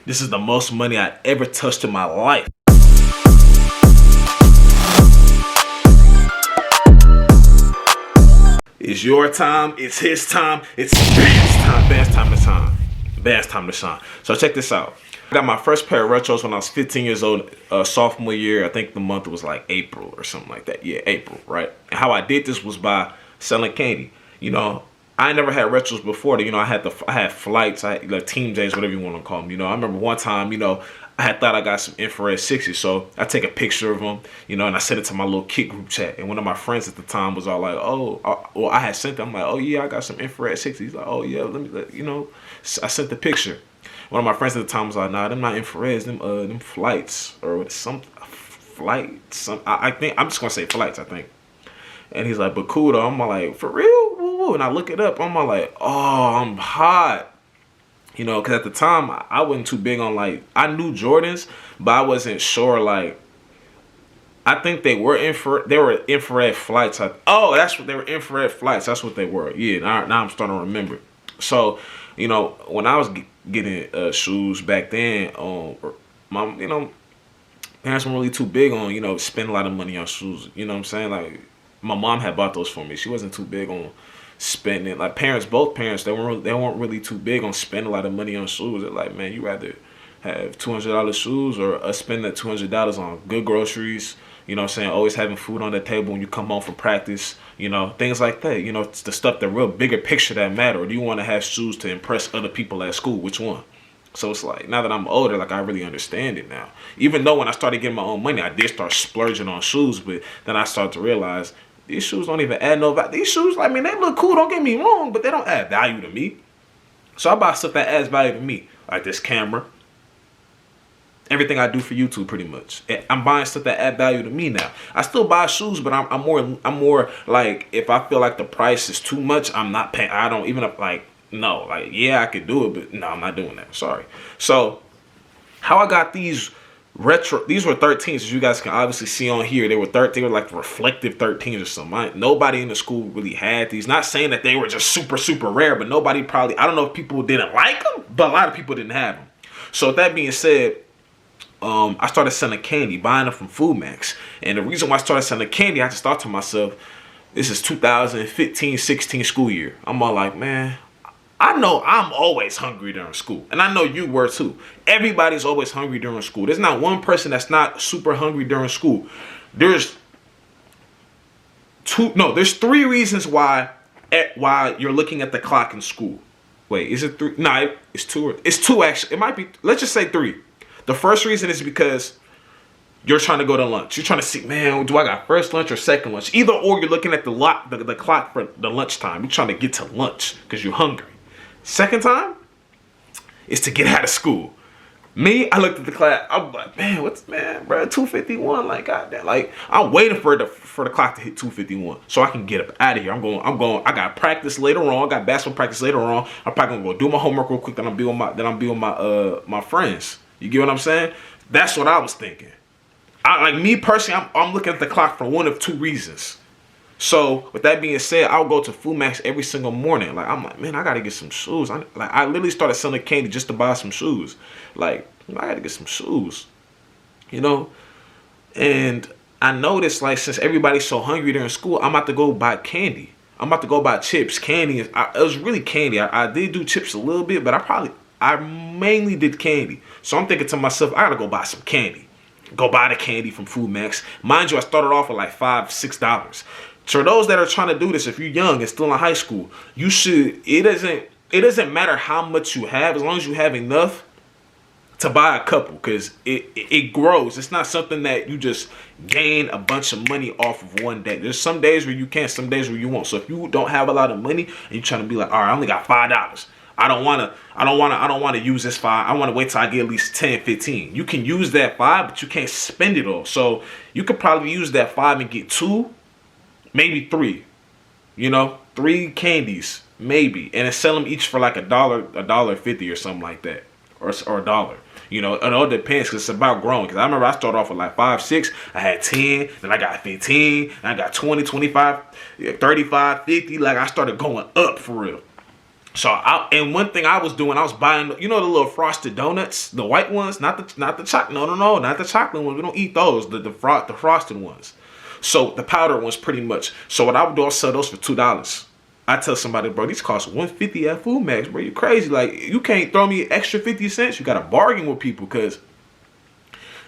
This is the most money I ever touched in my life. It's your time, it's his time, it's Band's time to shine. So check this out. I got my first pair of retros when I was 15 years old, sophomore year. I think the month was like April or something like that. Yeah, April, right? And how I did this was by selling candy. You know, I never had retros before. You know, I had flights, I had like team days, whatever you want to call them. You know, I remember one time, you know, I had thought I got some infrared 60s, so I take a picture of them, you know, and I sent it to my little kid group chat. And one of my friends at the time was all like, well, I had sent them, I'm like, oh yeah, I got some infrared 60s. He's like, oh yeah, you know, I sent the picture. One of my friends at the time was like, nah, them not infrareds, them flights, or some flights. I think, I'm just gonna say flights, I think. And he's like, but cool though. I'm like, for real? Woo. And I look it up, I'm like, oh, I'm hot. You know, because at the time, I wasn't too big on, like, I knew Jordans, but I wasn't sure, like, I think they were infrared flights. That's what they were, infrared flights. That's what they were. Yeah, now I'm starting to remember. So, you know, when I was getting shoes back then, you know, parents weren't really too big on, you know, spending a lot of money on shoes. You know what I'm saying? Like, my mom had bought those for me. She wasn't too big on spending. Like, both parents, they weren't really too big on spending a lot of money on shoes. They're like, man, you rather have $200 shoes or spend that $200 on good groceries. You know what I'm saying? Always having food on the table when you come home from practice. You know, things like that. You know, it's the stuff, the real bigger picture that matter. Or do you want to have shoes to impress other people at school? Which one? So it's like, now that I'm older, like, I really understand it now. Even though when I started getting my own money, I did start splurging on shoes. But then I started to realize, these shoes don't even add no value. These shoes, I mean, they look cool, don't get me wrong, but they don't add value to me. So I buy stuff that adds value to me. Like this camera. Everything I do for YouTube, pretty much. I'm buying stuff that add value to me now. I still buy shoes, but I'm more like, if I feel like the price is too much, I'm not paying. I don't even, like, no. Like, yeah, I could do it, but no, I'm not doing that. Sorry. So, how I got these retro, these were 13s, as you guys can obviously see on here. They were like reflective 13s or something. Nobody in the school really had these. Not saying that they were just super rare, but nobody probably, I don't know if people didn't like them, but a lot of people didn't have them. So with that being said, I started selling candy, buying them from Food Max. And the reason why I started selling candy, I just thought to myself, this is 2015-16 school year. I'm all like, man, I know I'm always hungry during school. And I know you were too. Everybody's always hungry during school. There's not one person that's not super hungry during school. There's three reasons why you're looking at the clock in school. Wait, is it three? No, it's two. It's two actually. It might be, let's just say three. The first reason is because you're trying to go to lunch. You're trying to see, man, do I got first lunch or second lunch? Either or, you're looking at the clock for the lunch time. You're trying to get to lunch because you're hungry. Second time is to get out of school. Me, I looked at the class. I'm like, man, bro, 2:51. Like, goddamn, like, I'm waiting for the clock to hit 2:51 so I can get up out of here. I'm going. I got practice later on. I got basketball practice later on. I'm probably gonna go do my homework real quick. Then I'm be with my friends. You get what I'm saying? That's what I was thinking. Like me personally, I'm looking at the clock for one of two reasons. So with that being said, I'll go to Food Max every single morning. Like, I'm like, man, I gotta get some shoes. I literally started selling candy just to buy some shoes. Like, I gotta get some shoes, you know. And I noticed, like, since everybody's so hungry during school, I'm about to go buy candy. I'm about to go buy chips, candy. It was really candy. I did do chips a little bit, but I mainly did candy. So I'm thinking to myself, I gotta go buy some candy. Go buy the candy from Food Max. Mind you, I started off with like $5, $6. So those that are trying to do this, if you're young and still in high school, you should, it doesn't matter how much you have, as long as you have enough to buy a couple, because it grows. It's not something that you just gain a bunch of money off of one day. There's some days where you can, some days where you won't. So if you don't have a lot of money and you're trying to be like, all right, I only got $5. I don't want to use this $5. I want to wait till I get at least 10, 15. You can use that $5, but you can't spend it all. So you could probably use that $5 and get 2, maybe 3. You know, 3 candies, maybe, and then sell them each for like $1.50 or something like that, or $1. You know, it all depends, because it's about growing. Because I remember I started off with like 5, 6. I had 10, then I got 15, and I got 20, 25, 35, 50. Like, I started going up for real. So and one thing I was doing, I was buying, you know, the little frosted donuts, the white ones, not the chocolate. No, not the chocolate ones. We don't eat those. The frosted ones. So the powder ones, pretty much. So what I would do, I'll sell those for $2. I tell somebody, bro, these cost $1.50 at Food Max, bro. You crazy? Like, you can't throw me extra 50 cents. You gotta bargain with people, because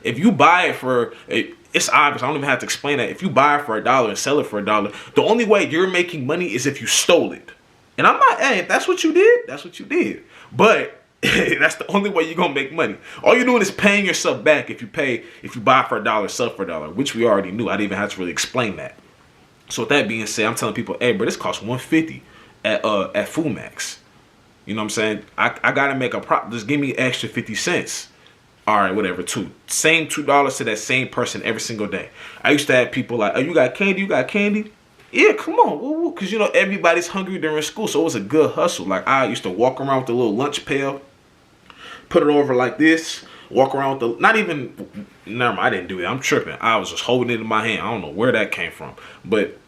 if you buy it for it's obvious. I don't even have to explain that. If you buy it for $1 and sell it for $1, the only way you're making money is if you stole it. And I'm not, hey, if that's what you did, that's what you did. But that's the only way you're gonna make money. All you're doing is paying yourself back if you buy for $1, sell for $1, which we already knew. I didn't even have to really explain that. So with that being said, I'm telling people, hey, bro, this costs $1.50 at Food Max. You know what I'm saying? I gotta make a profit. Just give me extra 50 cents. All right, whatever, same $2 to that same person every single day. I used to have people like, oh, you got candy? You got candy? Yeah, come on. Because, you know, everybody's hungry during school, so it was a good hustle. Like, I used to walk around with a little lunch pail, put it over like this, walk around with never mind, I didn't do it. I'm tripping. I was just holding it in my hand. I don't know where that came from, but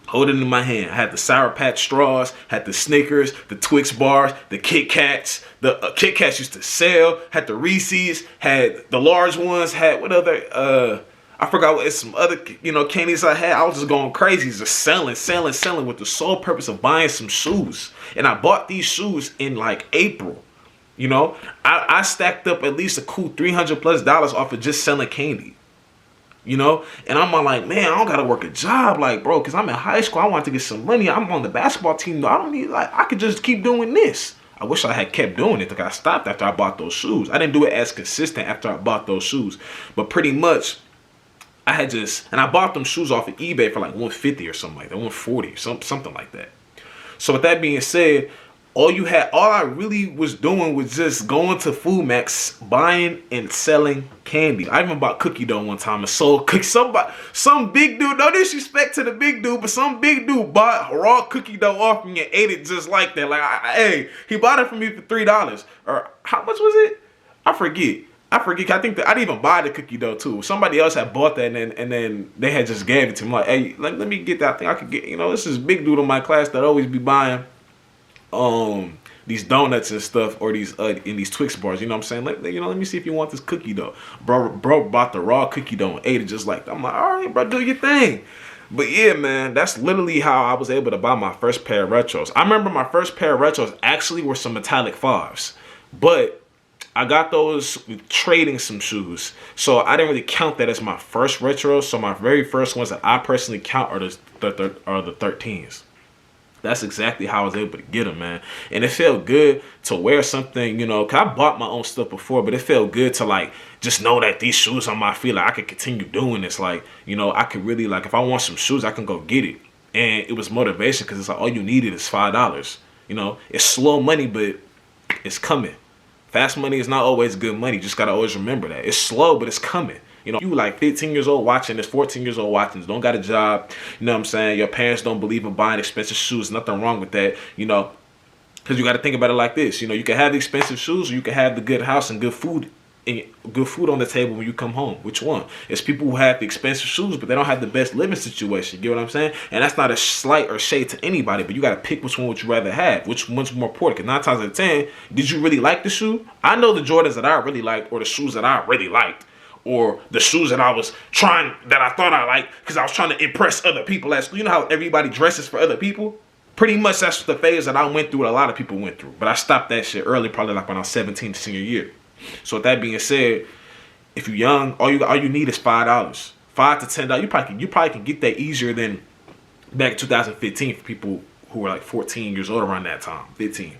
holding it in my hand. I had the Sour Patch straws, had the Snickers, the Twix bars, the Kit Kats. The Kit Kats used to sell, had the Reese's, had the large ones, had what other, I forgot what, some other, you know, candies I had. I was just going crazy, just selling with the sole purpose of buying some shoes. And I bought these shoes in like April. You know, I stacked up at least a cool $300+ off of just selling candy. You know, and I'm like, man, I don't gotta work a job, like, bro, because I'm in high school. I want to get some money. I'm on the basketball team, though. I don't need, like, I could just keep doing this. I wish I had kept doing it. Like, I stopped after I bought those shoes. I didn't do it as consistent after I bought those shoes, but pretty much and I bought them shoes off of eBay for like $150 or something like that, $140, something like that. So with that being said, all I really was doing was just going to Food Max, buying and selling candy. I even bought cookie dough one time and sold cookies. Some big dude, no disrespect to the big dude, but some big dude bought raw cookie dough off me and ate it just like that. Like, hey, he bought it for me for $3. Or how much was it? I forget. I think that I didn't even buy the cookie dough too. Somebody else had bought that and then they had just gave it to me. Like, hey, let me get that thing. I could get, you know, this is big dude in my class that always be buying these donuts and stuff, or these in these Twix bars, you know what I'm saying? Let me see if you want this cookie dough. Bro bought the raw cookie dough and ate it just like that. I'm like, all right, bro, do your thing. But yeah, man, that's literally how I was able to buy my first pair of retros. I remember my first pair of retros actually were some metallic 5s, but I got those trading some shoes, so I didn't really count that as my first retro. So my very first ones that I personally count are the 13s. That's exactly how I was able to get them, man. And it felt good to wear something, you know, because I bought my own stuff before, but it felt good to, like, just know that these shoes on my feet, like, I could continue doing this. Like, you know, I could really, like, if I want some shoes, I can go get it. And it was motivation, because it's like, all you needed is $5. You know, it's slow money, but it's coming. Fast money is not always good money. You just got to always remember that. It's slow, but it's coming. You know, you like 15 years old watching this, 14 years old watching this, don't got a job, you know what I'm saying? Your parents don't believe in buying expensive shoes. Nothing wrong with that, you know, because you got to think about it like this. You know, you can have the expensive shoes, or you can have the good house and good food on the table when you come home. Which one? It's people who have the expensive shoes, but they don't have the best living situation. You get what I'm saying? And that's not a slight or shade to anybody, but you got to pick which one would you rather have, which one's more important. Because 9 times out of 10, did you really like the shoe? I know the Jordans that I really liked, or the shoes that I really liked, or the shoes that I thought I liked, because I was trying to impress other people at school. You know how everybody dresses for other people? Pretty much that's the phase that I went through, a lot of people went through. But I stopped that shit early, probably like when I was 17, senior year. So with that being said, if you're young, all you need is $5. $5 to $10. You probably can get that easier than back in 2015 for people who were like 14 years old around that time, 15.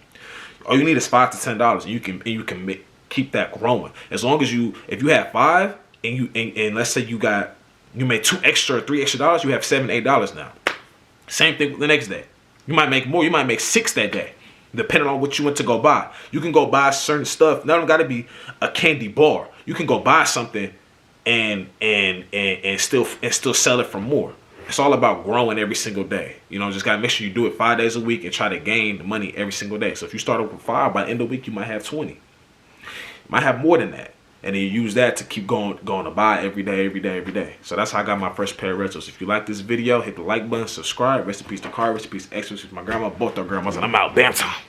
All you need is $5 to $10, and you can keep that growing. As long as if you have 5 and let's say you made $3 extra, you have $7, $8 now. Same thing the next day. You might make more. You might make $6 that day, depending on what you went to go buy. You can go buy certain stuff. Not got to be a candy bar. You can go buy something and still sell it for more. It's all about growing every single day. You know, just gotta make sure you do it 5 days a week and try to gain the money every single day. So if you start off with 5, by the end of the week you might have 20. You might have more than that. And then you use that to keep going to buy every day. So that's how I got my first pair of retros. If you like this video, hit the like button, subscribe. Rest in peace to Car, rest in peace to X, rest in peace to my grandma, both our grandmas, and I'm out. Bam time.